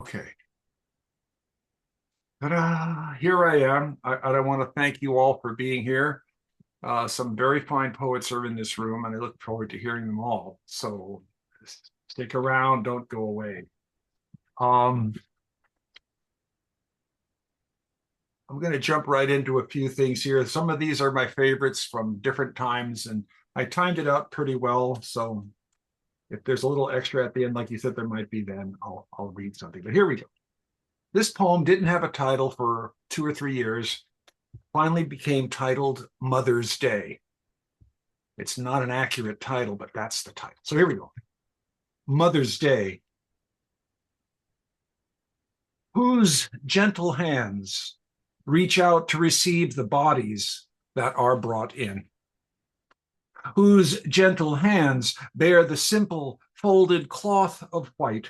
Okay. Ta-da! Here I am. I want to thank you all for being here. Some very fine poets are in this room, and I look forward to hearing them all. So stick around, don't go away. Um, I'm going to jump right into a few things here. Some of these are my favorites from different times, and I timed it out pretty well. So if there's a little extra at the end, like you said, there might be, then I'll read something. But here we go. This poem didn't have a title for 2 or 3 years. Finally became titled Mother's Day. It's not an accurate title, but that's the title. So here we go. Mother's Day. Whose gentle hands reach out to receive the bodies that are brought in? Whose gentle hands bear the simple folded cloth of white?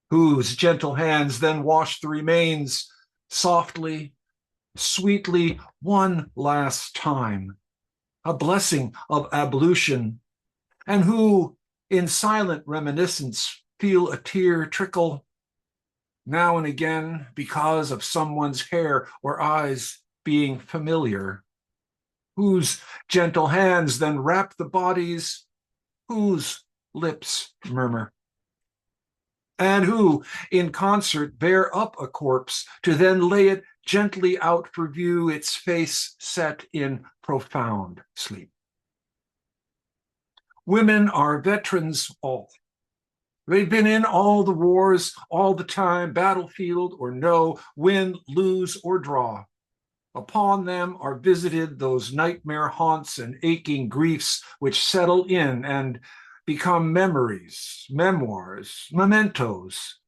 Whose gentle hands then wash the remains softly, sweetly, one last time, a blessing of ablution, and who, in silent reminiscence, feel a tear trickle now and again because of someone's hair or eyes being familiar, whose gentle hands then wrap the bodies, whose lips murmur, and who, in concert, bear up a corpse to then lay it gently out for view, its face set in profound sleep. Women are veterans all. They've been in all the wars, all the time, battlefield or no, win, lose, or draw. Upon them are visited those nightmare haunts and aching griefs which settle in and become memories, memoirs, mementos,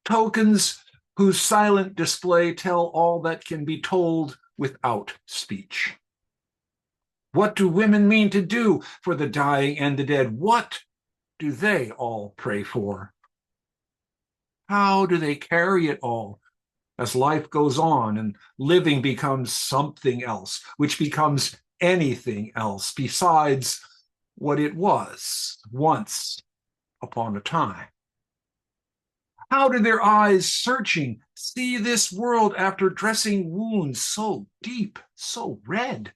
tokens whose silent display tell all that can be told without speech. What do women mean to do for the dying and the dead? What do they all pray for? How do they carry it all as life goes on and living becomes something else, which becomes anything else besides what it was once upon a time? How do their eyes, searching, see this world after dressing wounds so deep, so red?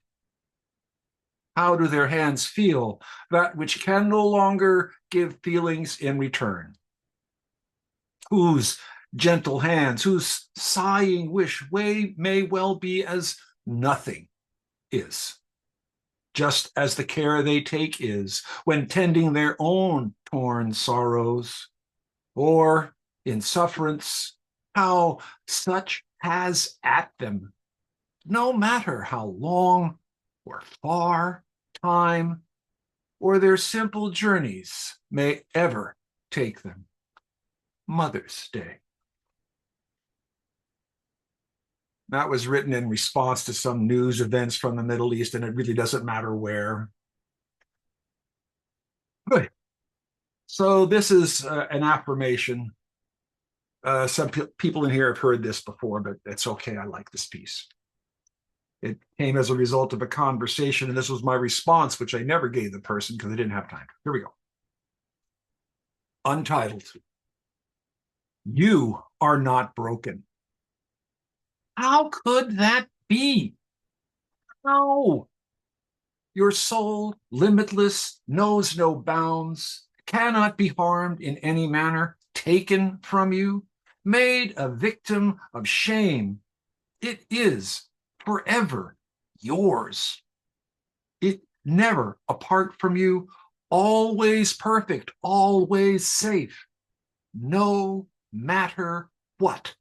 How do their hands feel that which can no longer give feelings in return? Whose gentle hands, whose sighing wish may well be as nothing is, just as the care they take is when tending their own torn sorrows, or in sufferance, how such has at them, no matter how long or far time or their simple journeys may ever take them. Mother's Day. That was written in response to some news events from the Middle East, and it really doesn't matter where. Good. So this is an affirmation. Some people in here have heard this before, but it's okay. I like this piece. It came as a result of a conversation, and this was my response, which I never gave the person because I didn't have time. Here we go. Untitled. You are not broken. How could that be? How? Your soul, limitless, knows no bounds, cannot be harmed in any manner, taken from you, made a victim of shame. It is forever yours. It never apart from you, always perfect, always safe, no matter what.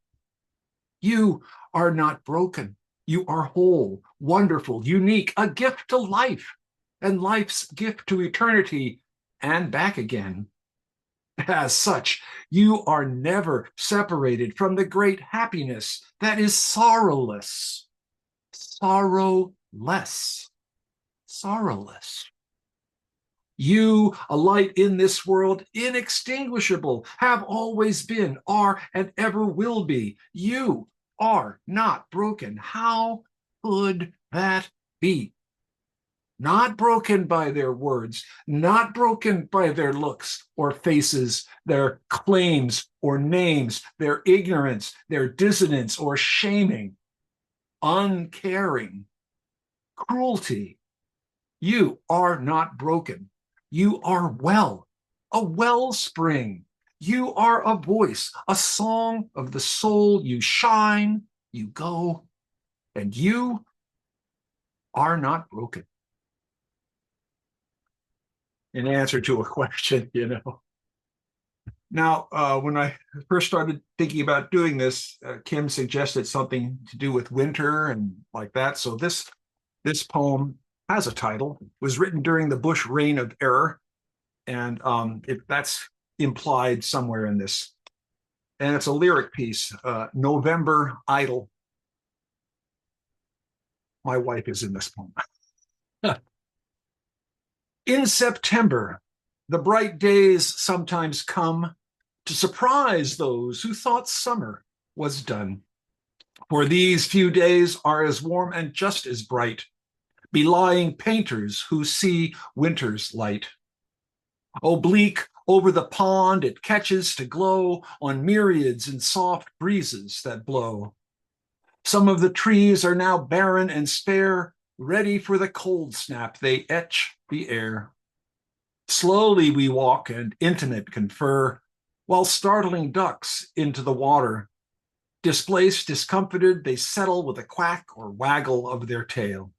You are not broken. You are whole, wonderful, unique, a gift to life, and life's gift to eternity and back again. As such, you are never separated from the great happiness that is sorrowless, sorrowless, sorrowless. You, a light in this world, inextinguishable, have always been, are, and ever will be. You are not broken. How could that be? not broken by their words, not broken by their looks or faces, their claims or names, their ignorance, their dissonance or shaming, uncaring, cruelty. You are not broken. You are well, a wellspring. You are a voice, a song of the soul. You shine, you go, and you are not broken. In answer to a question, Now, when I first started thinking about doing this, Kim suggested something to do with winter and like that. So this poem has a title. It was written during the Bush Reign of Error, and that's implied somewhere in this. And it's a lyric piece, November Idle. My wife is in this poem. In September, the bright days sometimes come to surprise those who thought summer was done. For these few days are as warm and just as bright, belying painters who see winter's light. Oblique over the pond it catches to glow on myriads and soft breezes that blow. Some of the trees are now barren and spare, ready for the cold snap they etch the air. Slowly we walk and intimate confer, while startling ducks into the water. Displaced, discomfited, they settle with a quack or waggle of their tail.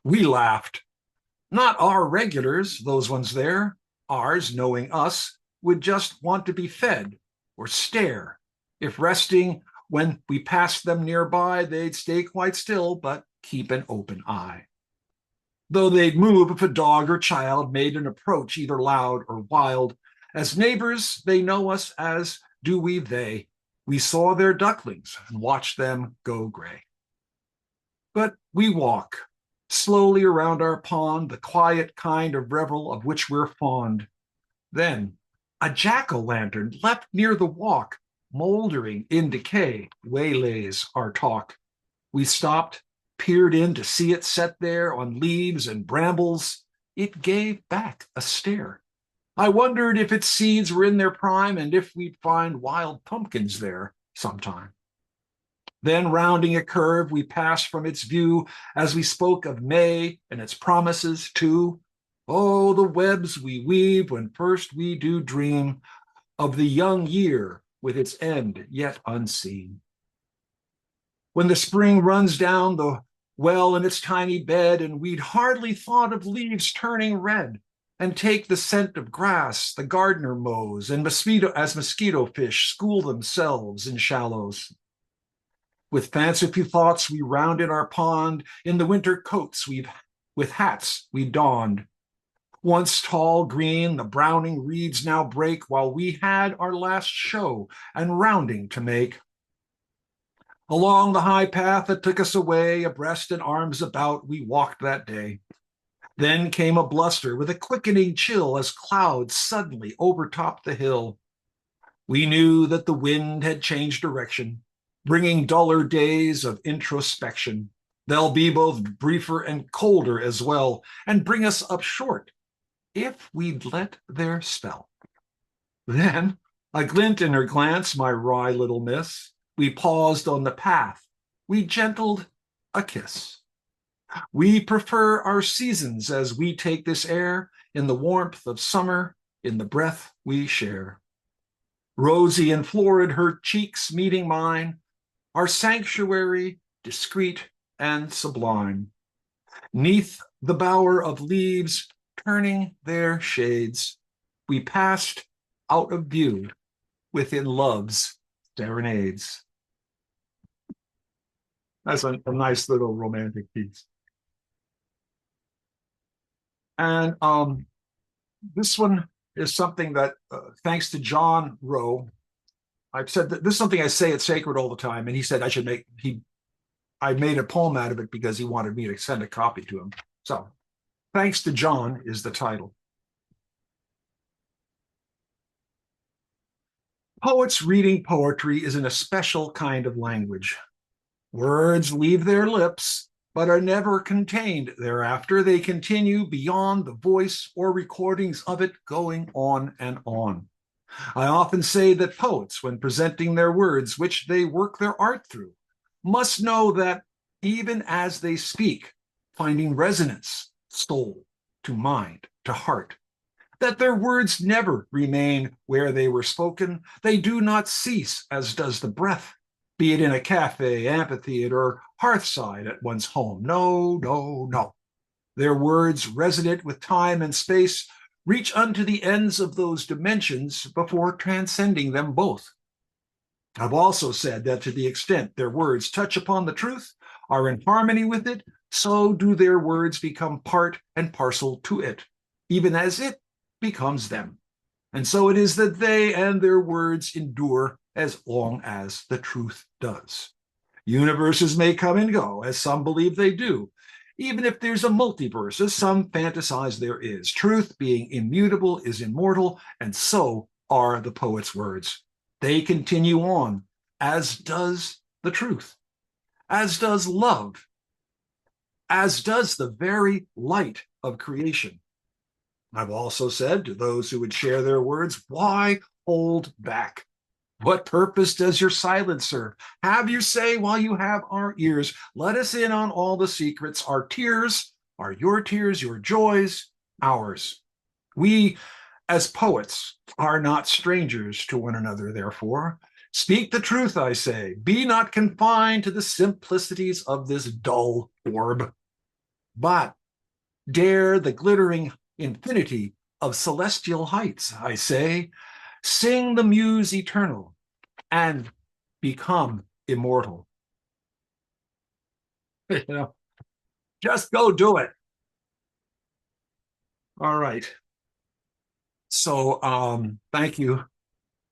We laughed. Not our regulars, those ones there. Ours, knowing us, would just want to be fed or stare. If resting, when we passed them nearby, they'd stay quite still, but keep an open eye. Though they'd move if a dog or child made an approach either loud or wild. As neighbors, they know us, as do we they. We saw their ducklings and watched them go gray. But we walk slowly around our pond, the quiet kind of revel of which we're fond. Then a jack-o'-lantern left near the walk, moldering in decay, waylays our talk. We stopped, peered in to see it set there on leaves and brambles. It gave back a stare. I wondered if its seeds were in their prime and if we'd find wild pumpkins there sometime. Then, rounding a curve, we passed from its view as we spoke of May and its promises too. Oh, the webs we weave when first we do dream of the young year with its end yet unseen. When the spring runs down the well in its tiny bed, and we'd hardly thought of leaves turning red, and take the scent of grass the gardener mows, and mosquito fish school themselves in shallows. With fanciful thoughts we rounded our pond in the winter coats with hats we donned. Once tall green, the browning reeds now break, while we had our last show and rounding to make. Along the high path that took us away, abreast and arms about, we walked that day. Then came a bluster with a quickening chill as clouds suddenly overtopped the hill. We knew that the wind had changed direction, bringing duller days of introspection. They'll be both briefer and colder as well, and bring us up short if we'd let their spell. Then, a glint in her glance, my wry little miss, we paused on the path, we gentled a kiss. We prefer our seasons as we take this air, in the warmth of summer, in the breath we share. Rosy and florid her cheeks meeting mine, our sanctuary discreet and sublime. 'Neath the bower of leaves turning their shades, we passed out of view within love's serenades. That's a nice little romantic piece. And this one is something that, thanks to John Rowe, I've said that this is something I say at Sacred all the time, and he said I made a poem out of it because he wanted me to send a copy to him. So, Thanks to John is the title. Poets reading poetry is in a special kind of language. Words leave their lips, but are never contained thereafter. They continue beyond the voice or recordings of it, going on and on. I often say that poets, when presenting their words, which they work their art through, must know that even as they speak, finding resonance, soul to mind, to heart, that their words never remain where they were spoken. They do not cease, as does the breath, be it in a cafe, amphitheater, or hearthside at one's home. No, no, no. Their words, resonant with time and space, reach unto the ends of those dimensions before transcending them both. I've also said that to the extent their words touch upon the truth, are in harmony with it, so do their words become part and parcel to it, even as it becomes them. And so it is that they and their words endure as long as the truth does. Universes may come and go, as some believe they do, even if there's a multiverse, as some fantasize there is. Truth, being immutable, is immortal, and so are the poet's words. They continue on, as does the truth, as does love, as does the very light of creation. I've also said to those who would share their words, why hold back? What purpose does your silence serve? Have your say while you have our ears. Let us in on all the secrets. Our tears are your tears, your joys, ours. We, as poets, are not strangers to one another, therefore. Speak the truth, I say. Be not confined to the simplicities of this dull orb, but dare the glittering infinity of celestial heights, I say. Sing the muse eternal and become immortal. You know, just go do it. All right. So thank you.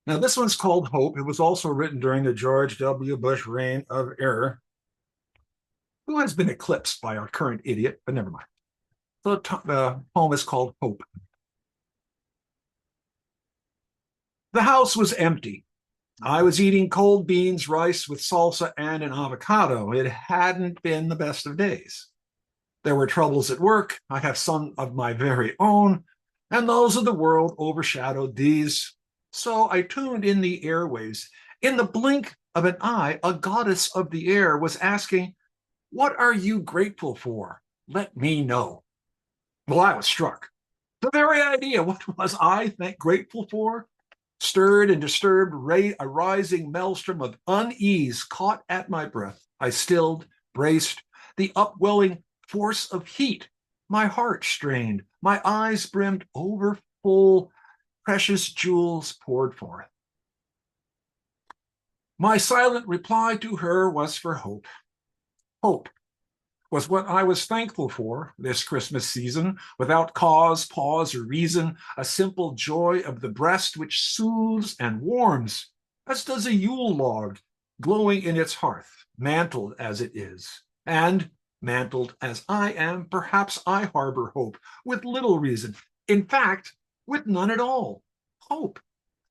Now, this one's called Hope. It was also written during the George W. Bush reign of error, who has been eclipsed by our current idiot, but never mind. So the poem is called Hope. The house was empty. I was eating cold beans, rice with salsa, and an avocado. It hadn't been the best of days. There were troubles at work. I have some of my very own, and those of the world overshadowed these. So I tuned in the airways. In the blink of an eye, a goddess of the air was asking, "What are you grateful for? Let me know." Well, I was struck. The very idea, what was I grateful for? Stirred and disturbed, a rising maelstrom of unease caught at my breath. I stilled, braced, the upwelling force of heat. My heart strained, my eyes brimmed over full, precious jewels poured forth. My silent reply to her was for hope. Hope was what I was thankful for this Christmas season, without cause, pause, or reason, a simple joy of the breast which soothes and warms, as does a Yule log glowing in its hearth, mantled as it is. And mantled as I am, perhaps I harbor hope with little reason, in fact, with none at all. Hope,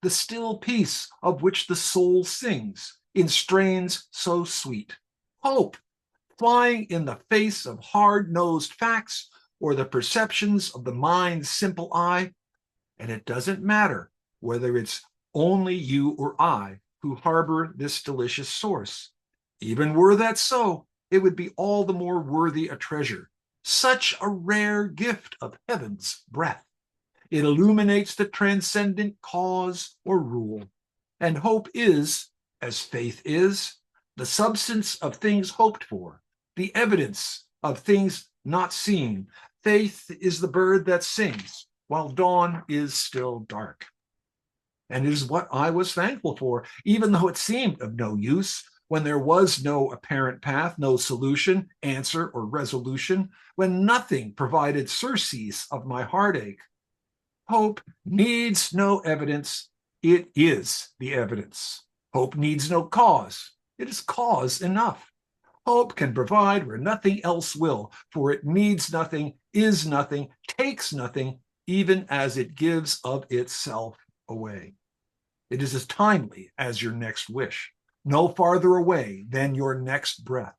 the still peace of which the soul sings in strains so sweet. Hope, flying in the face of hard-nosed facts or the perceptions of the mind's simple eye. And it doesn't matter whether it's only you or I who harbor this delicious source. Even were that so, it would be all the more worthy a treasure, such a rare gift of heaven's breath. It illuminates the transcendent cause or rule. And hope is, as faith is, the substance of things hoped for, the evidence of things not seen. Faith is the bird that sings while dawn is still dark. And it is what I was thankful for, even though it seemed of no use, when there was no apparent path, no solution, answer, or resolution, when nothing provided surcease of my heartache. Hope needs no evidence. It is the evidence. Hope needs no cause. It is cause enough. Hope can provide where nothing else will, for it needs nothing, is nothing, takes nothing, even as it gives of itself away. It is as timely as your next wish, no farther away than your next breath.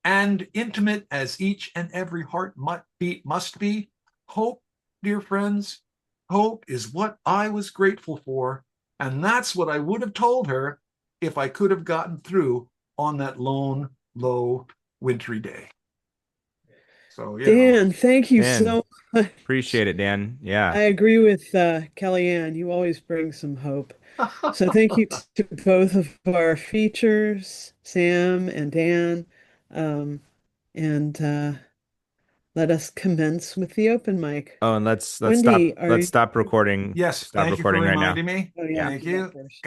and intimate as each and every heart must be, hope, dear friends, hope is what I was grateful for. And that's what I would have told her if I could have gotten through on that lone, low, wintry day. So, Dan, thank you Dan, so much. appreciate it, Dan. Yeah. I agree with Kellyanne. You always bring some hope. So thank you to both of our features, Sam and Dan. Um, and let us commence with the open mic. Oh, and let's Wendy, stop recording. yes, Stop thank you for recording right now. reminding me. Oh yeah, Yeah. Thank do that you. first.